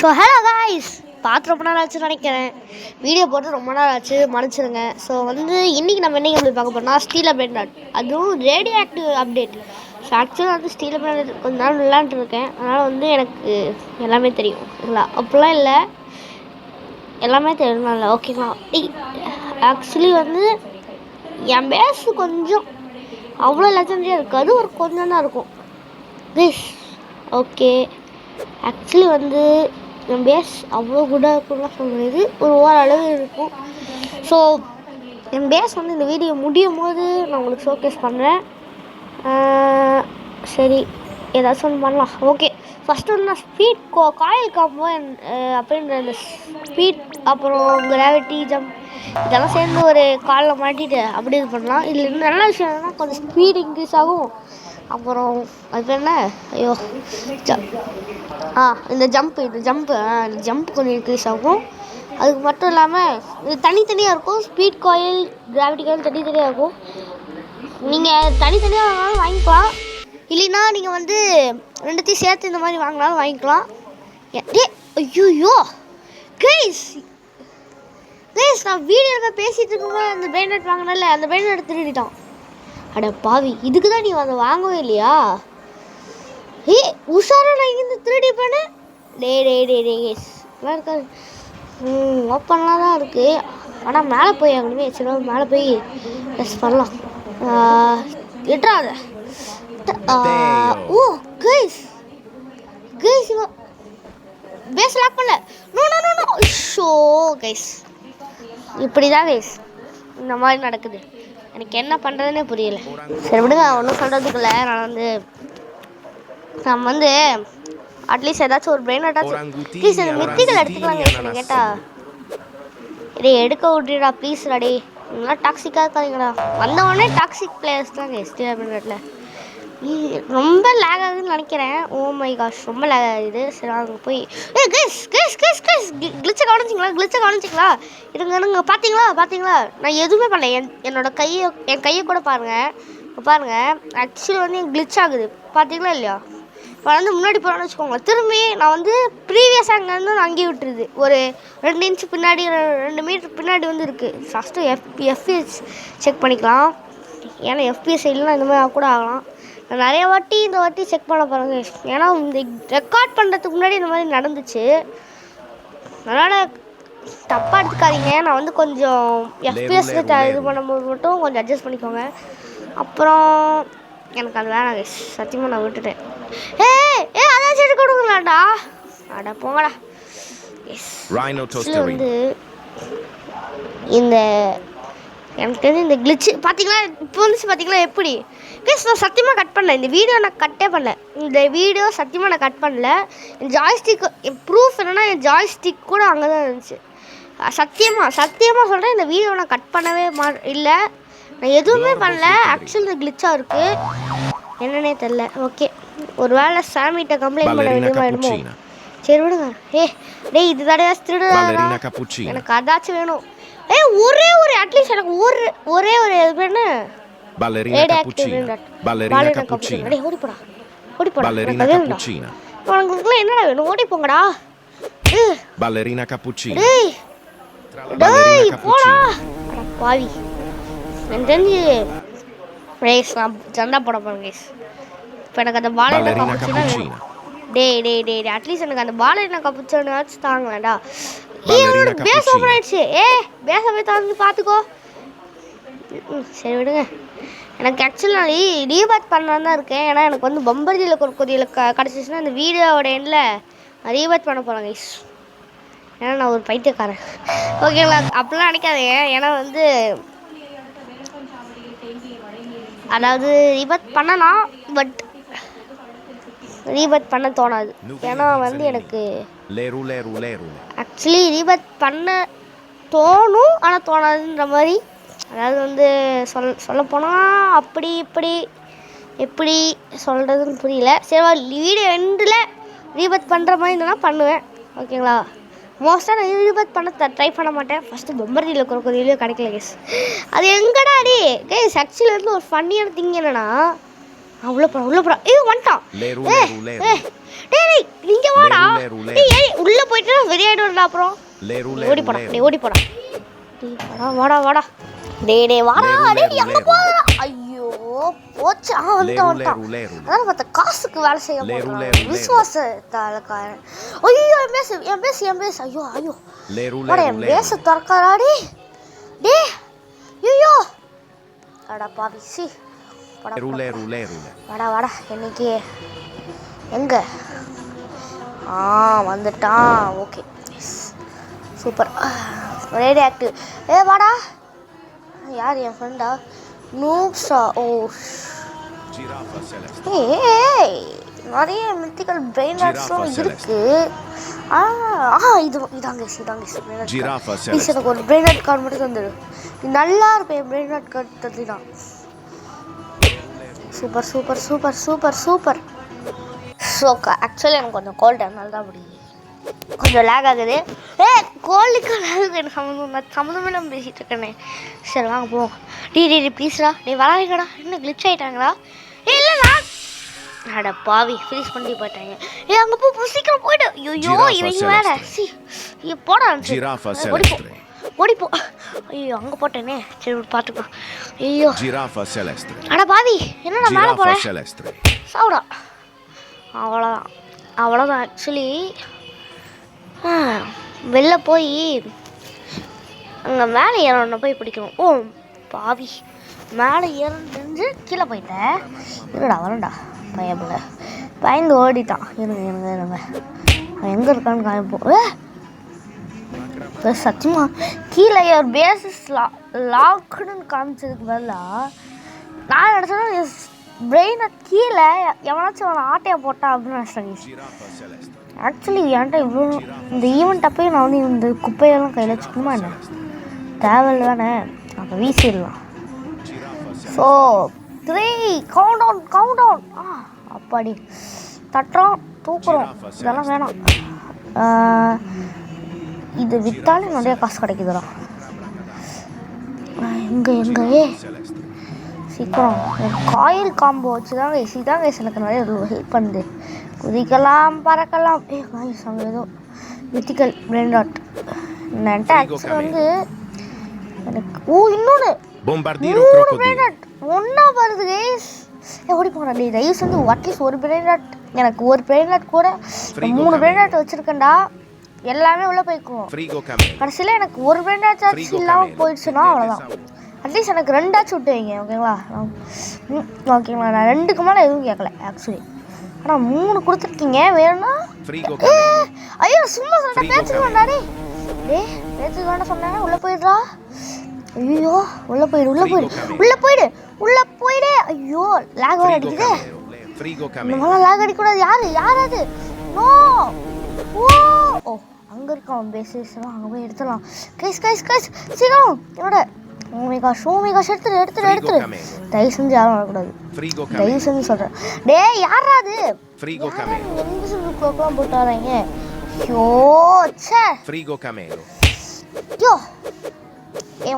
So hello guys, பார்த்து ரொம்ப நாள் ஆச்சுன்னு நினைக்கிறேன். வீடியோ போட்டு ரொம்ப நாள் ஆச்சு, மன்னிச்சிருங்க. ஸோ இன்றைக்கி நம்ம என்ன அப்படி பார்க்க போனால் ஸ்டீல் அப்டேட், அதுவும் ரேடியோ ஆக்டிவ் அப்டேட். ஸோ ஆக்சுவலாக ஸ்டீல் அப்டேட் கொஞ்ச நாள் விளாண்டுருக்கேன். அதனால் எனக்கு எல்லாமே தெரியும். இல்லை அப்படிலாம் இல்லை, எல்லாமே தெரியும். இல்லை ஓகேங்களா? ஆக்சுவலி என் பேஸு கொஞ்சம் அவ்வளோ லெஜண்டரியாக இருக்காது, ஒரு கொஞ்சம் தான் இருக்கும். ஓகே, ஆக்சுவலி என் பேஸ் அவ்வளோ குட்டாக இருக்குன்னு சொல்ல முடியாது, ஒரு ஓரளவு இருக்கும். ஸோ என் பேஸ் இந்த வீடியோ முடியும் போது நான் உங்களுக்கு ஷோகேஸ் பண்ணுறேன். சரி, ஏதாச்சும் ஒன்று பண்ணலாம். ஓகே, ஃபஸ்ட்டு நான் ஸ்பீட் காயில் காம்போ அப்படின்ற இந்த ஸ்பீட், அப்புறம் கிராவிட்டி ஜம்ப் இதெல்லாம் சேர்ந்து ஒரு காலில் மாட்டிட்டு அப்படி இது பண்ணலாம். இதில் நல்ல விஷயம் என்னன்னா கொஞ்சம் ஸ்பீட் இன்க்ரீஸ் ஆகும். அப்புறம் அது என்ன, ஐயோ இந்த ஜம்ப் கொஞ்சம் இன்க்ரீஸ் ஆகும். அதுக்கு மட்டும் இல்லாமல் இது தனித்தனியாக இருக்கும். ஸ்பீட் காயில், கிராவிட்டி காயில் தனித்தனியாக இருக்கும். நீங்கள் தனித்தனியாக வாங்கினாலும் வாங்கிக்கலாம், இல்லைன்னா நீங்கள் ரெண்டுத்தையும் சேர்த்து இந்த மாதிரி வாங்கினாலும் வாங்கிக்கலாம். ஐயோ கைஸ், நான் வீடியோவில் பேசிகிட்டு இருக்கும்போது அந்த பிரெயின் வாங்கினால அந்த பிரெயின் திருடிட்டான். அட பாவி, இதுக்கு தான் நீ அதை வாங்கவே இல்லையா? உஷாரா நான் இங்கேருந்து திருடி பண்ணேன். நல்லா இருக்காது. ஓப்பன்லாம் தான் இருக்குது, ஆனால் மேலே போய் ஆகணுமே. சரி, மேலே போய் ட்ரெஸ் பண்ணலாம். எட்ராத ஓ கைஸ், பேஸ் லாக் பண்ணல. நோ ஷோ கைஸ், இப்படி தான் கைஸ் இந்த மாதிரி நடக்குது. எனக்கு என்ன பண்ணுறதுன்னே புரியல. சரி விடுங்க, ஒன்றும் சொல்கிறதுக்குள்ள. நம்ம அட்லீஸ்ட் ஏதாச்சும் ஒரு பிரெயின் ஆட்டாச்சும் ப்ளீஸ் அந்த மித்திகள் எடுத்துக்கலாங்க. கேட்டால் இதே எடுக்க விட்றா ப்ளீஸ். ராடி, நல்லா டாக்ஸிக்காக இருக்காதீங்கடா. வந்தவொடனே டாக்ஸிக் பிளேயர்ஸ் தான் ஸ்டீல் அப்டேட்டில். ரொம்ப லேக் ஆகுதுன்னு நினைக்கிறேன். ஓ மை காஷ், ரொம்ப லேக் ஆகுது. சரி, அங்கே போய் கிளிச்சை கவனிச்சிங்களா? இருங்க, பார்த்தீங்களா? நான் எதுவுமே பண்ணல. என் கையை கூட பாருங்கள். ஆக்சுவலி என் கிளிச் ஆகுது, பார்த்தீங்களா இல்லையா? இப்போ முன்னாடி போகிறோன்னு வச்சுக்கோங்க. திரும்பி நான் ப்ரீவியஸாக அங்கேருந்து நான் அங்கேயே விட்டுருது. ஒரு 2 இன்ச்சு பின்னாடி, 2 மீட்டர் பின்னாடி இருக்குது. ஃபஸ்ட்டு எஃப்பிஎஸ் செக் பண்ணிக்கலாம். ஏன்னா எஃப்பிஎஸ் இல்லைன்னா இந்த மாதிரி கூட ஆகலாம். நான் நிறைய வாட்டி இந்த வாட்டி செக் பண்ண பாருங்க. ஏன்னா இந்த ரெக்கார்ட் பண்ணுறதுக்கு முன்னாடி இந்த மாதிரி நடந்துச்சு. அதனால் தப்பாக எடுத்துக்காதீங்க. நான் கொஞ்சம் எஃப்பிஎஸ் இது பண்ணும்போது மட்டும் கொஞ்சம் அட்ஜஸ்ட் பண்ணிக்கோங்க. அப்புறம் எனக்கு அது வேணாம் கைஸ், சத்தியமாக நான் விட்டுட்டேன். அதாச்சும் எடுக்க கொடுங்களாடா. அட போங்கடா. இந்த எனக்கு தெரிஞ்சு இந்த கிளிச்சு பார்த்தீங்களா, இப்போ பார்த்தீங்களா எப்படி கைஸ்? நான் சத்தியமாக கட் பண்ணல. இந்த வீடியோ நான் கட்டே பண்ணல. என் ஜாய்ஸ்டிக் ப்ரூஃப் என்னென்னா, என் ஜாய்ஸ்டிக் கூட அங்கே தான் இருந்துச்சு. சத்தியமாக சொல்கிறேன், இந்த வீடியோ நான் கட் பண்ணவே இல்லை. நான் எதுவுமே பண்ணல. ஆக்சுவலி இந்த கிளிச்சாக இருக்குது, என்னன்னே தெரில. ஓகே, ஒரு வேளை சாமிகிட்ட கம்ப்ளைண்ட் பண்ண வேண்டியமாயிடுமோ? சரி விடுங்க. இது தடையா திருடுறா? எனக்கு அதாச்சும் வேணும். ஒரே ஒரு அட்லீஸ்ட் எனக்கு ஒரே ஒரு என்ன உனக்கு என்னடா வேணும்? ஓடி போங்கடா. போடா பாவி. எனக்கு தெரிஞ்சு நான் சண்டை போட போகிறேன் கைஸ். இப்போ எனக்கு அந்த பாலரினா கப்புச்சினா வேணும். அட்லீஸ்ட் எனக்கு அந்த பாலரினா கப்புச்சினாச்சும் தாங்களேன்டா. என்னோட பேஸ் ஓப்பன் ஆயிடுச்சு. பேஸை போய் தாங்க பார்த்துக்கோ. சரி விடுங்க. எனக்கு ஆக்சுவலாக ரீபாத் பண்ணலான்னு தான் இருக்கேன். ஏன்னா எனக்கு பம்பர்ஜியில் கொதியில் கிடச்சிச்சுன்னா இந்த வீடியோவோட எண்டில் ரீபாத் பண்ண போகிறேன் கைஸ். ஏன்னா நான் ஒரு பைத்தியக்காரன். ஓகேங்களா? அப்படிலாம் நினைக்காதீங்க. ஏன்னா அதாவது ரீபாத் பண்ணலாம், பட் ரீபாத் பண்ண தோணாது. ஏன்னா எனக்கு ஆக்சுவலி ரீபாத் பண்ண தோணும், ஆனால் தோணாதுன்ற மாதிரி. அதாவது சொல்லப்போனால் அப்படி இப்படி எப்படி சொல்கிறதுன்னு புரியல. சரி, வீடியோ எண்டில் ரீபாத் பண்ணுற மாதிரி இருந்தால் பண்ணுவேன். ஓகேங்களா? மோஸ்ட்டாக நான் ரீபாத் பண்ண ட்ரை பண்ண மாட்டேன். ஃபஸ்ட்டு பொம்பர்ஜியில் கிடைக்கல கேஸ். அது எங்கடா கைஸ்? ஆக்சுவலி ஒரு ஃபன்னியான திங் என்னென்னா, உள்ள போடா ஏய் வந்துட்டான் ஏய் டேய் நீங்க வாடா ஏய் உள்ள போயிட்டு வெறியாயிடுடா அப்புறம் ஓடி போடா டேய் வாடா டேய் வாடா டேய் அங்க போடா ஐயோ போச்சு வந்துட்டான் அதான் பார்த்த காசுக்கு வேலை செய்ய மாட்டான் விசுவாசத்தாலக்காரன் ஐயோ என் பேசு ஐயோ வாடா என் பேச திறக்காதாடி டேய் ஐயோ அடா பாவி சி வாடா இன்னைக்கு எங்க வந்துட்டான் ஓகே சூப்பர் ரெடி ஆக்டிவ் வாடா யார் என் ஃப்ரெண்டா நூப்ஸா ஓ நிறைய மித்திக்கல் பிரெயின் ராட்ஸ்லாம் இருக்கு இதாங்க எனக்கு ஒரு பிரெயின் ராட் கார்டு மட்டும் தந்துடு நல்லா இருப்பேன் பிரெயின் ராட் கார்டு தந்துதான் சூப்பர் ஸோக்கா ஆக்சுவலி எனக்கு கொஞ்சம் கோல்டு அதனால தான் அப்படி கொஞ்சம் லேக் ஆகுது கோல்டுக்கு லேக் எனக்கு சம்மந்தமே நம்ம பேசிகிட்டு இருக்கேனே சரி வாங்க போவோம் டி ப்ளீஸ்டா வராங்கடா என்ன கிளிச் ஆகிட்டாங்களா இல்லைண்ணா அட பாவி ஃபினிஷ் பண்ணி போயிட்டாங்க அங்கே போ சீக்கிரம் போய்டு ஐயோ இவங்க வேற போடா ஓடிப்போ ஐயோ அங்கே போட்டேனே சரி பார்த்துக்கோ ஐயோ அட பாவி என்னடா மேலே போகிறேன் சாப்பிடா அவ்வளோதான் ஆக்சுவலி வெளில போய் அங்கே மேலே ஏறணும்னா போய் பிடிக்கணும் ஓ பாவி மேலே ஏறந்து கீழே போயிட்டேன் இருடா வரண்டா பயப்பில்ல பயந்து ஓடிட்டான் இருங்க அவன் எங்கே இருக்கான்னு காமிப்போம் சத்தியமா கீழே ஒரு பேசிஸ் லாக்குன்னு காமிச்சதுக்கு பதிலாக நான் நினச்சேன்னா பிரெயினை கீழே எவனாச்சும் அவனை ஆட்டையை போட்டான் அப்படின்னு நினச்சிட்டேன் ஆக்சுவலி என்கிட்ட இவ்வளோ இந்த ஈவெண்ட் அப்பயே நான் வந்து இந்த குப்பையெல்லாம் கையில் வச்சுக்கணுமா என்ன தேவையில்லை தானே அப்போ வீசிடலாம் ஸோ 3 கவுண்ட் அப்பாடி தட்டுறோம் தூக்குறோம் இதெல்லாம் வேணாம் இது விற்றாலே நிறைய காசு கிடைக்குதுடா எங்கே சீக்கிரம் காயில் காம்போ வச்சு தான் இதான் எனக்கு நிறைய ஹெல்ப் பண்ணுது குதிக்கலாம் பறக்கலாம் அங்கே ஏதோ மித்திக்கல் பிரெயின் ராட் என்கிட்ட ஆக்சுவலி வந்து எனக்கு இன்னொன்று 3 பிரெயின் ராட் ஒன்றா வருது கேஸ் ஓடி போகிறேன் டே ரைஸ் வந்து அட்லீஸ்ட் ஒரு பிரெயின் ராட் எனக்கு ஒரு பிரெயின் ராட் கூட 3 பிரெயின் ராட் வச்சுருக்கேன்டா எல்லாமே உள்ளே போய்க்கும் கடைசியில் எனக்கு ஒரு பிரெயின் ராட் ஆச்சு இல்லாமல் போயிடுச்சுன்னா அவ்வளோதான் அட்லீஸ்ட் எனக்கு 2 விட்டு வைங்க ஓகேங்களா நான் 2க்கு மேலே எதுவும் கேட்கல ஆக்சுவலி ஆனால் 3 கொடுத்துருக்கீங்க வேணும்னா ஐயோ சும்மா சொல்லிட்டேன் பேச்சுக்கோண்டாடி பேச்சுக்கு வேண்டாம் சொன்னேன் உள்ளே போயிடுறா ஐயோ உள்ளே போயிடு ஐயோ லேக் வேறு அடிக்குது இந்த மாதிரிலாம் லேக் அடிக்கக்கூடாது யார் அது நோ ஓ அங்கே இருக்கான் பேசிஸ்லாம் அங்கே போய் எடுத்துடலாம் கைஸ் சீக்கிரம் என்னோட ஓமேகாஷ் எடுத்துரு தயவு செஞ்சு யாரும் வரக்கூடாது தயவு செஞ்சு சொல்கிறேன் யாரா அது இன்விசிபிள் க்ளோக்லாம் போட்டு வராங்க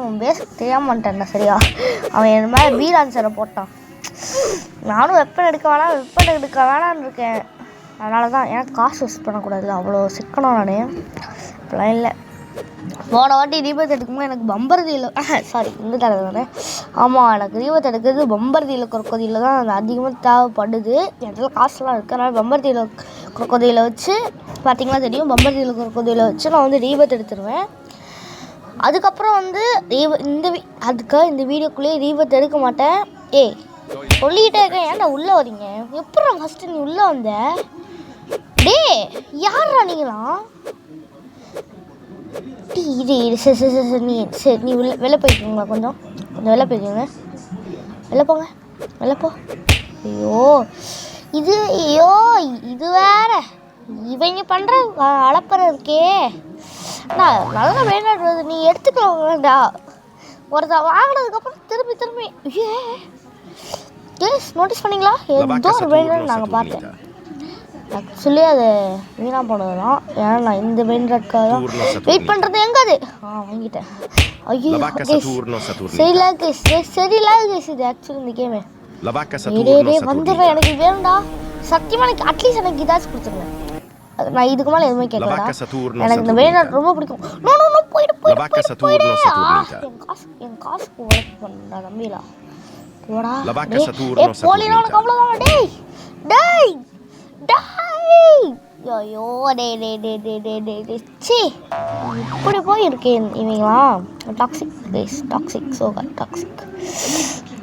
உன் பேச தெரியாம வந்துட்டேன்டா சரியா அவன் என் மேலே பீர் ஆன்சரை போட்டான் நானும் வெப்பன் எடுக்க வேணான்னு இருக்கேன் அதனால தான் எனக்கு காசு வேஸ்ட் பண்ணக்கூடாது அவ்வளோ சிக்கணும் நான் இப்போலாம் இல்லை போன வாட்டி தீபத்தை எடுக்கும்போது எனக்கு பம்பர்தியில் சாரி இந்த தடவை தானே ஆமாம் எனக்கு தீபத்தை எடுக்கிறது பம்பர்தியில் கொதியில் தான் அது அதிகமாக தேவைப்படுது என்கிட்ட காசுலாம் இருக்கிறனால பம்பர்தியில் கொதியில் வச்சு பார்த்திங்கன்னா தெரியும் பம்பர்தியில் கொதியில் வச்சு நான் வந்து தீபத்தை எடுத்துடுவேன் அதுக்கப்புறம் வந்து இந்த வீடியோக்குள்ளேயே தீபத்தை எடுக்க மாட்டேன் சொல்லிக்கிட்டே இருக்கேன் ஏன்டா உள்ளே வரீங்க எப்படா ஃபஸ்ட்டு நீ உள்ளே வந்த யாரா நீங்களாம் இது சரி நீ வெளில போய்க்குங்களா கொஞ்சம் வெளில போய்க்குங்க வெளில போ இது வேற இவங்க பண்ணுற அளப்பற இருக்கே நல்லா வேண்டாம் வருது நீ எடுத்துக்க வேண்டா ஒருத்தர் வாங்கினதுக்கப்புறம் திரும்பி நோட்டீஸ் பண்ணிங்களா ஏதோ ஒரு வேண்டாம் நாங்கள் பார்த்தேன் ஆக்சுவலி அது வீணாக போனதுதான் ஏன்னா நான் இந்த மெயின் ராட்காக தான் வெயிட் பண்ணுறது எங்கே அது வாங்கிட்டேன் ஐயோ சரி லேக் கேஸ் இது ஆக்சுவலி இந்த கேமு La vacca டேய் Saturno வந்துடுறேன், Saturnita. எனக்கு வேணும்டா. சத்தியமாக எனக்கு அட்லீஸ்ட் எனக்கு இதாச்சும் கொடுத்துருங்க. நான் இதுக்கு மேலே எதுவுமே La கேட்கலடா. vacca Saturno எனக்கு இந்த வேணாட் Saturnita. ரொம்ப பிடிக்கும். நோ நோ நோ போயிடு La போயிடு vacca போயிடு போயிடு. Saturno Saturnita. என் காசு உழைப்பு பண்ணா தம்பிலா. போடா. La vacca டேய் Saturno போலினா உனக்கு Saturnita. அவ்வளோதான். டேய் டேய் டேய் ஐயோ டேய் டேய் டேய் டேய் டேய் டேய் டேய் சி இப்படி போய் இருக்கேன் இவங்களா. Toxic place, toxic, so toxic.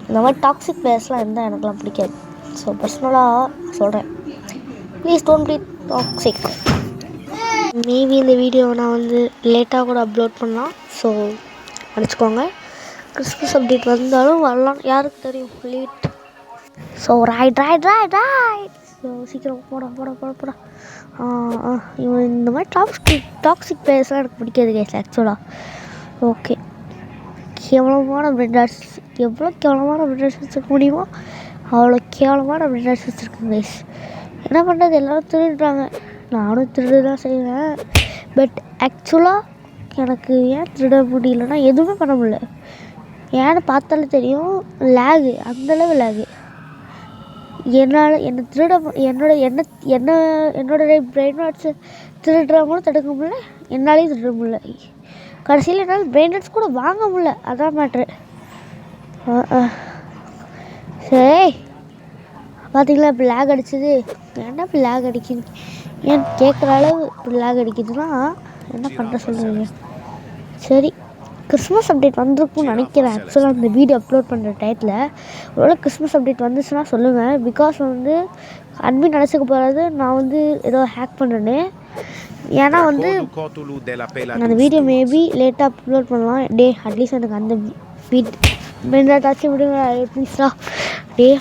இந்த மாதிரி டாக்ஸிக் பிளேஸ்லாம் இருந்தால் எனக்குலாம் பிடிக்காது. ஸோ பர்சனலாக சொல்கிறேன், please don't be toxic. Maybe இந்த வீடியோவை நான் வந்து லேட்டாக கூட அப்லோட் பண்ணலாம், ஸோ நினச்சிக்கோங்க. கிறிஸ்மஸ் அப்டேட் வந்தாலும் வரலாம், யாருக்கு தெரியும். லேட். ஸோ ரைட் ஸோ சீக்கிரம் போடா. இவன் இந்த மாதிரி டாக்ஸிக் பிளேஸ்லாம் எனக்கு பிடிக்காது கைஸ் ஆக்சுவலாக. ஓகே, கேவலமான பிரெண்டாட்ஸ், எவ்வளோ கேவலமான பிரெண்டாட்ஸ் வச்சுருக்க முடியுமோ அவ்வளோ கேவலமான பிரெண்டாட்ஸ் வச்சுருக்கேன் கைஸ். என்ன பண்ணுறது, எல்லோரும் திருடுறாங்க, நானும் திருட தான் செய்வேன். பட் ஆக்சுவலாக எனக்கு ஏன் திருட முடியலன்னா எதுவுமே பண்ண முடியல. ஏன்னு பார்த்தாலே தெரியும், லேகு, அந்தளவு லேகு. என்னால் என்னை திருட என்னோட பிரெயின் வாட்ஸை திருடுறவங்களும் தடுக்க முடியல, என்னாலையும் திருட முடியல. கடைசியில் என்னால் பிரெயின் வாட்ஸ் கூட வாங்க முடியல, அதான் மேட்ரு. சரி பார்த்தீங்களா இப்போ லேக் அடிச்சது. ஏன்னா இப்போ லேக் அடிக்குது ஏன் கேட்குற அளவு இப்போ லேக் அடிக்குதுன்னா என்ன பண்ணுற சொல்லுவீங்க. சரி, கிறிஸ்மஸ் அப்டேட் வந்திருக்கும்னு நினைக்கிறேன். ஆக்சுவலாக இந்த வீடியோ அப்லோட் பண்ணுற டயத்தில் ஒருவேளை கிறிஸ்மஸ் அப்டேட் வந்துச்சுன்னா சொல்லுங்கள். பிகாஸ் வந்து அட்மின் நினச்சிக்க போகிறது நான் வந்து ஏதோ ஹேக் பண்ணுறேன்னு. ஏன்னா வந்து அந்த வீடியோ மேபி லேட்டாக அப்லோட் பண்ணலாம். அட்லீஸ்ட் எனக்கு அந்த வீட்டாச்சும் விடுங்க ப்ளீஸ்டா.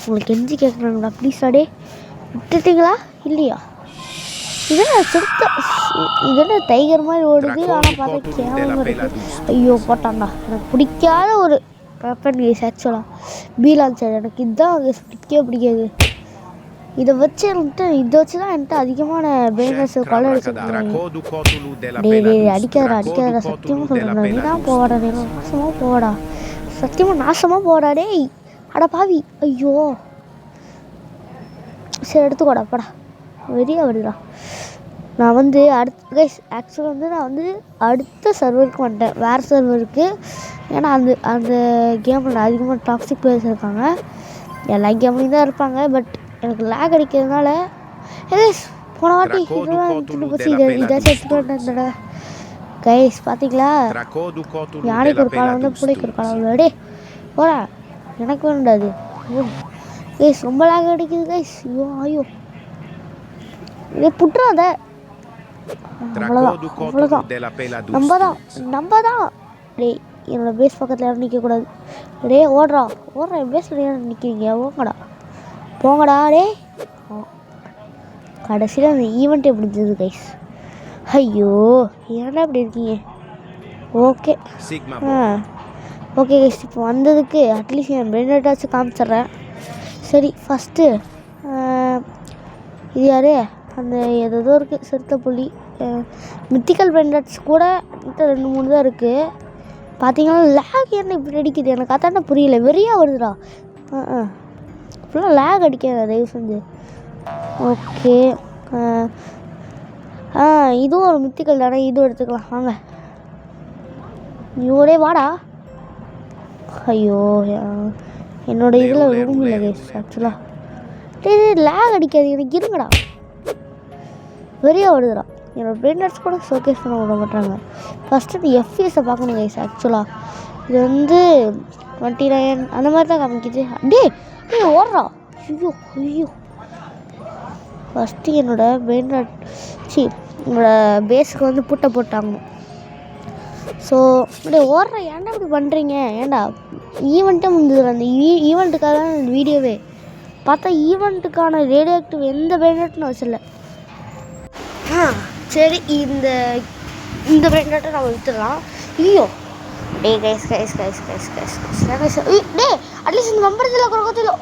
உங்களுக்கு எஞ்சி கேட்குறாங்களா ப்ளீஸ்டா. விட்டுட்டீங்களா இல்லையா? இதென்ன டைகர் மாதிரி ஓடுது, ஆனால் பார்த்தா கேவலமாக இருக்குது. ஐயோ போட்டான்டா, எனக்கு பிடிக்காத ஒரு வெப்பன் கேஸ் ஆக்சுவலாக பீலான்சர். எனக்கு இதுதான் கேஸ் பிடிக்காது. இதை வச்சு தான் என்கிட்ட அதிகமான பேனர்ஸ் கொலை அடிச்சிருக்காங்க. அடிக்காதடா சத்தியமாக சொல்கிறேன். நீ தான் போவாடா, நாசமாக போவாடா டேய். அட பாவி, ஐயோ சரி எடுத்துக்கோடா படா, வெறியா வருடா. நான் வந்து ஆக்சுவலாக வந்து நான் வந்து அடுத்த சர்வருக்கு வந்துட்டேன், வேறு சர்வருக்கு. ஏன்னா அந்த கேமில் அதிகமாக டாக்ஸிக் பிளேயர்ஸ் இருக்காங்க, எல்லா கேம்லேயும் தான் இருப்பாங்க. பட் எனக்கு லேக் அடிக்கிறதுனால போன வாட்டி இதாச்சும் எடுத்துகிட்டு கைஸ் பார்த்தீங்களா, யானைக்கு ஒரு காலம் வந்து பிள்ளைக்கு ஒரு காலம் விளையாடே போடா, எனக்கு வேண்டாது. கைஸ் ரொம்ப லேக் அடிக்குது கைஸ். ஐயோ இதே புட்டுறாத, அவ்வளோதான் நம்ம தான். டேய் என்னோடய பேஸ் பக்கத்தில் யாரும் நிற்கக்கூடாது. ஓடுறா என் பேஸில் யாரும் நிற்கிறீங்க, போங்கடா டே. கடைசியில் அந்த ஈவெண்ட் எப்படி இருந்தது கைஸ்? ஐயோ ஏன்டா இப்படி இருக்கீங்க? ஓகே கைஸ், இப்போ வந்ததுக்கு அட்லீஸ்ட் என் பிரெண்டாச்சும் காமிச்சிட்றேன். சரி ஃபஸ்ட்டு இது யார், அந்த ஏதோ இருக்குது சிறுத்தை புலி, மித்திக்கல் பிரெண்டாட்ஸ் கூட 2-3 தான் இருக்குது. பார்த்தீங்கன்னா லேக் என்ன இப்படி அடிக்குது, எனக்கு அதாண்டா புரியல, வெறியாக வருதுடா. ஃபுல்லாக லேக் அடிக்காத தயவு செஞ்சு. ஓகே இதுவும் ஒரு மித்திக்கல் தானே, இதுவும் எடுத்துக்கலாம் வாங்க. இவரே வாடா. ஐயோ என்னோட இதில் ரூம் இல்லை கைஸ் ஆக்சுவலாக. லேக் அடிக்காது எனக்கு, இருங்கடா, வெறியாக வருதுடா. என்னோடய பிரெண்டர்ஸ் கூட ஷோகேஸ் பண்ண விட மாட்டாங்க. ஃபஸ்ட்டு இந்த எஃப்பிஎஸை பார்க்கணும் கைஸ். ஆக்சுவலாக இது வந்து 29 அந்த மாதிரி தான் காமிக்குது. ஓடுறா. ஐயோ ஃபஸ்ட்டு என்னோடய என்னோடய பேஸுக்கு வந்து பூட்டை போட்டாங்க. ஸோ ஓடுற ஏன்டா இப்படி பண்ணுறீங்க, ஏன்டா ஈவெண்ட்டே முடிஞ்சது. அந்த ஈவெண்ட்டுக்காக தான் இந்த வீடியோவே பார்த்தா ஈவெண்ட்டுக்கான ரேடியோ ஆக்டிவ் எந்த பிரெண்டாட்டும் நான் வச்சிடல. சரி இந்த பிரெண்டாட்டை நம்ம விற்றுடலாம். ஐயோ கைஸ் அட்லீஸ்ட் இந்த நம்பரத்தில் குறைக்கத்திலோ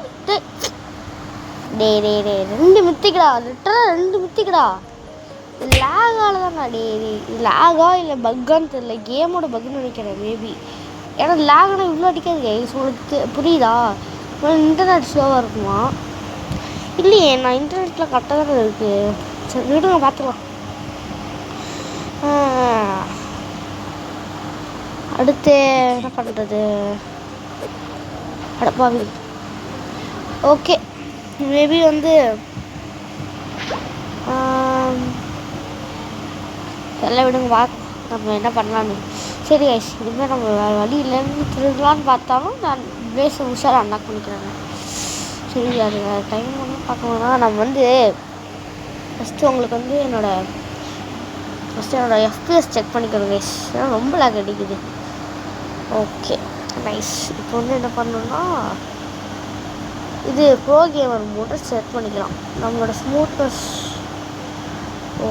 ரெண்டு மித்திக்கடா, லிட்டராக 2 மித்திக்கடா. லேகால தாங்க லேகா இல்லை பக்கான்னு தெரியல, கேமோட பக்குன்னு நினைக்கிறேன் மேபி. ஏன்னா லேக்னா இவ்வளோ அடிக்காது கைஸ், உங்களுக்கு புரியுதா? இன்டர்நெட் ஸ்லோவாக இருக்குமா? இல்லையே, நான் இன்டர்நெட்டில் கரெக்டாக தானே இருக்குது. சரி விடுங்க, பார்த்துக்கலாம். அடுத்து என்ன பண்ணுறது? அடப்பாவி. ஓகே, மேபி வந்து எல்லாம் விடுங்க, நம்ம என்ன பண்ணலான்னு. சரி ஐஸ், இனிமேல் நம்ம வேறு வழி இல்லைன்னு திருடலான்னு பார்த்தாலும் நான் பேஸ் உஷாராக அன்லாக் பண்ணிக்கிறேங்க. சரி, அது டைம் ஒன்றும் பார்க்கணும்னா நம்ம வந்து ஃபஸ்ட்டு உங்களுக்கு வந்து என்னோடய எஃபிஎஸ் செக் பண்ணிக்கிறேன் கைஸ். ஏன்னா ரொம்ப லேக் அடிக்குது. Okay nice. இப்போ வந்து என்ன பண்ணணும்னா இது ப்ரோ கேமர் மோட்டை செட் பண்ணிக்கலாம், நம்மளோட ஸ்மூத்னஸ்.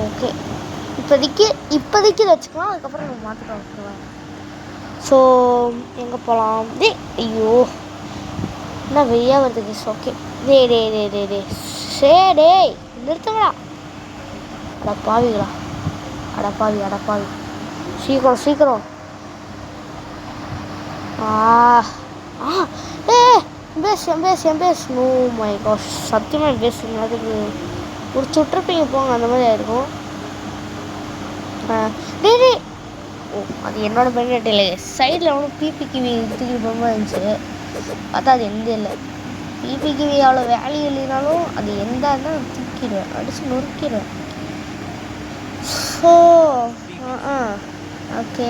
ஓகே, இப்போதைக்கு இதை வச்சுக்கலாம், அதுக்கப்புறம் நம்ம மாற்றிக்கலாம். ஓகேவா? ஸோ எங்கே போகலாம்? ஐயோ என்ன வெய்யா வருது கைஸ். ஓகே, டே நிறுத்துங்களா. அடப்பாவி சீக்கிரம். என் பேஸ் நோ மை காஷ், சத்தியமாக என் பேஸ் அதுக்கு ஒரு சுற்றுப்பீங்க போங்க, அந்த மாதிரி ஆயிருக்கும். ஓ, அது என்னோட பெனிஃபிட் இல்லை. சைடில் ஒன்றும் பிபிகிவி தூக்கி போகும்போது இருந்துச்சு, பார்த்தா அது எந்த இல்லை. பிபிகிவி அவ்வளோ வேல்யூ இல்லைனாலும் அது எந்த இருந்தால் தூக்கிடுவேன், அடித்து நொறுக்கிடுவேன். ஸோ ஓகே,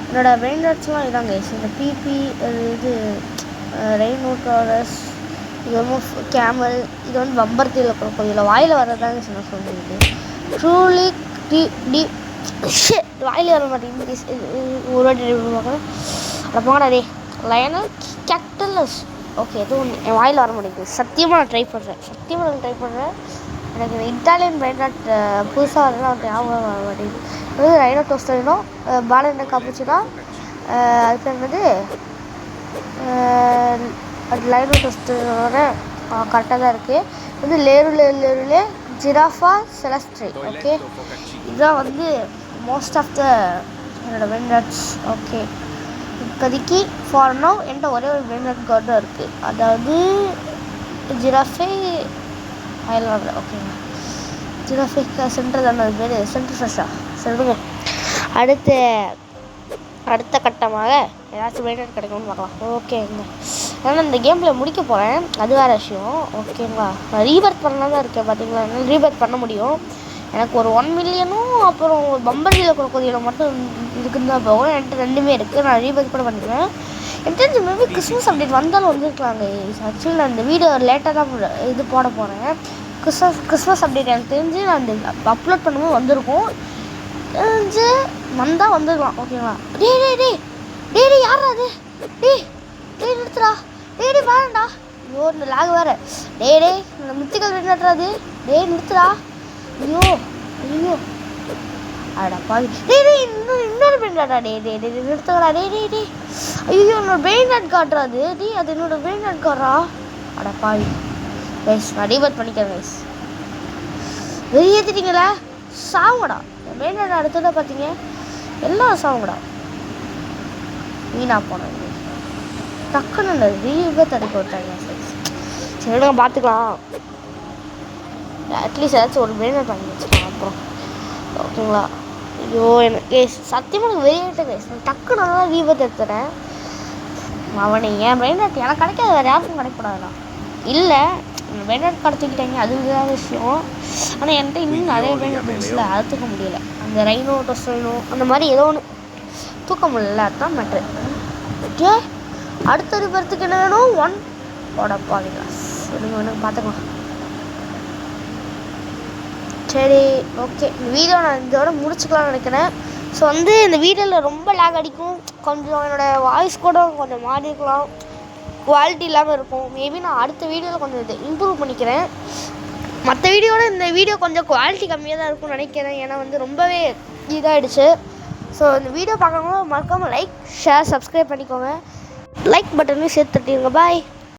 என்னோட பிரெயின் ராட்ஸ்லாம் இதாங்க. இந்த பிபி இது ரெயின் நோட்ரஸ், இது வந்து கேமல், இது வந்து பம்பர்த்தியில் கொடுக்கும், இதில் வாயில் வர்றதாங்க நான் சொல்லியிருக்கு. ட்ரூலி வாயில் வர மாட்டேங்குது. ஒரு வாட்டி பார்க்குறேன். அதை போங்கடா டே. லயனல் கேக்டலஸ். ஓகே, எதுவும் என் வாயில் வர மாட்டேங்குது. சத்தியமாக நான் ட்ரை பண்ணுறேன். எனக்கு இந்த இட்டாலியன் பிரெயின் ராட் புதுசாக வரலாம் ஞாபகம் வர மாட்டேங்குது. அது ரைனோ டோஸ்டரினோ, பாலன காப்புச்சினா, அதுக்கு என்னது அது லைனோ டோஸ்டரோட கரெக்டாக தான் இருக்குது. வந்து லேருலே ஜிராஃபா செலஸ்ட்ரி. ஓகே, இதுதான் வந்து மோஸ்ட் ஆஃப் த என்னோடய பிரெயின் ராட்ஸ். ஓகே, இப்போதைக்கு ஃபார் நவ் என்கிட்ட ஒரே ஒரு பிரெயின் ராட் கார்டு தான் இருக்குது, அதாவது ஜிராஃபே அயல்வாங்க. ஓகேங்க, ஜிராஃபே சென்டர் தானே அது பேர், சென்டர் ஃப்ரெஷ்ஷா. சொல்லுங்க, அடுத்த கட்டமாக ஏதாச்சும் பிரெயின் கிடைக்கும்னு பார்க்கலாம். ஓகேங்க, ஏன்னா இந்த கேமில் முடிக்க போகிறேன், அது வேறு விஷயம். ஓகேங்களா, நான் ரீபர்த் பண்ணலாம் தான் இருக்கேன், பார்த்தீங்களா? என்னால் ரீபர்த் பண்ண முடியும். எனக்கு ஒரு 1 மில்லியனும் அப்புறம் பம்பர்ஜியில் கொடுக்கறதில் மட்டும் இருக்குன்னு தான் போகும். என்கிட்ட 2மே இருக்குது, நான் ரீபர்த் கூட பண்ணிடுவேன். எனக்கு தெரிஞ்சு மேபி கிறிஸ்மஸ் அப்டேட் வந்தாலும் வந்துருக்கலாங்க. ஆக்சுவலி நான் இந்த வீடியோ லேட்டாக தான் இது போட போகிறேன். கிறிஸ்மஸ் அப்டேட் எனக்கு தெரிஞ்சு நான் இந்த அப்லோட் பண்ணும்போது வந்திருக்கும், தெரிஞ்சு வந்தால் வந்துருக்கலாம். ஓகேங்களா? டே யாரா அது? டே நிறுத்துறா. டே வேணாண்டா. ஐயோ, இந்த லாக் வேறு. டே இந்த மித்திக்கல் நட்டுறாது. நிறுத்துறா. ஐயோ அடப்பாவி. இன்னொரு பெயின் காட்டா. நிறுத்துக்கடா. ஐயோ, என்னோட பெயின் கார்டு காட்டுறாது. அது என்னோட பெயின் கார்டு காட்டுறா. அடப்பாவி கைஸ், நான் ரீபர்த் பண்ணிக்கிறேன் கைஸ். வெளியேற்றிட்டீங்களா? சாவுங்கடா. பெயின் கார்டு அடுத்ததாக பார்த்தீங்க எல்லாம் சாவுங்கடா. வீணா போனது டக்குன்னு ரீபர்த் அடிக்க விட்டாங்க. சரி நாங்கள் பார்த்துக்கலாம், அட்லீஸ்ட் ஏதாச்சும் ஒரு பெயின் கார்டு வாங்கி வச்சுக்கலாம் அப்புறம். ஓகேங்களா? ஐயோ, எனக்கு சத்தியமாக எனக்கு வெளியிட்ட கைஸ். நான் டக்குன்னு தான் ரீபர்த் எடுத்துறேன். அவனை என் பிரெயின் ராட் எனக்கு கிடைக்காது, வேறு யாருக்கும் கிடைக்கூடாதுடா. இல்லை, பிரெயின் ராட் கடத்திக்கிட்டாங்க, அது வேறு விஷயம். ஆனால் என்கிட்ட இன்னும் நிறைய பிரெயின் ராட் இருந்துச்சுல, அதை தூக்க முடியலை. அந்த ரைனோ டொஸ்டரினோ அந்த மாதிரி ஏதோ ஒன்று தூக்க முடியல, அதுதான் மேட்ரு. ஓகே, அடுத்த ரீபர்த்துக்கு என்ன வேணும்? 1 போடப்பாங்க. வேணும் பார்த்துக்கலாம். சரி, ஓகே, இந்த வீடியோ நான் இதோட முடிச்சுக்கலாம்னு நினைக்கிறேன். ஸோ வந்து இந்த வீடியோவில் ரொம்ப லேக் அடிக்கும், கொஞ்சம் என்னோடய வாய்ஸ் கூட கொஞ்சம் மாறி இருக்கலாம், குவாலிட்டி இல்லாமல் இருக்கும். மேபி நான் அடுத்த வீடியோவில் கொஞ்சம் இதை இம்ப்ரூவ் பண்ணிக்கிறேன். மற்ற வீடியோட இந்த வீடியோ கொஞ்சம் குவாலிட்டி கம்மியாக தான் இருக்கும்னு நினைக்கிறேன், ஏன்னா வந்து ரொம்பவே இதாகிடுச்சு. ஸோ இந்த வீடியோ பார்க்கறவங்க மறக்காமல் லைக், ஷேர், சப்ஸ்கிரைப் பண்ணிக்கோங்க. லைக் பட்டனையும் சேர்த்து தட்டிடுங்க. பாய்.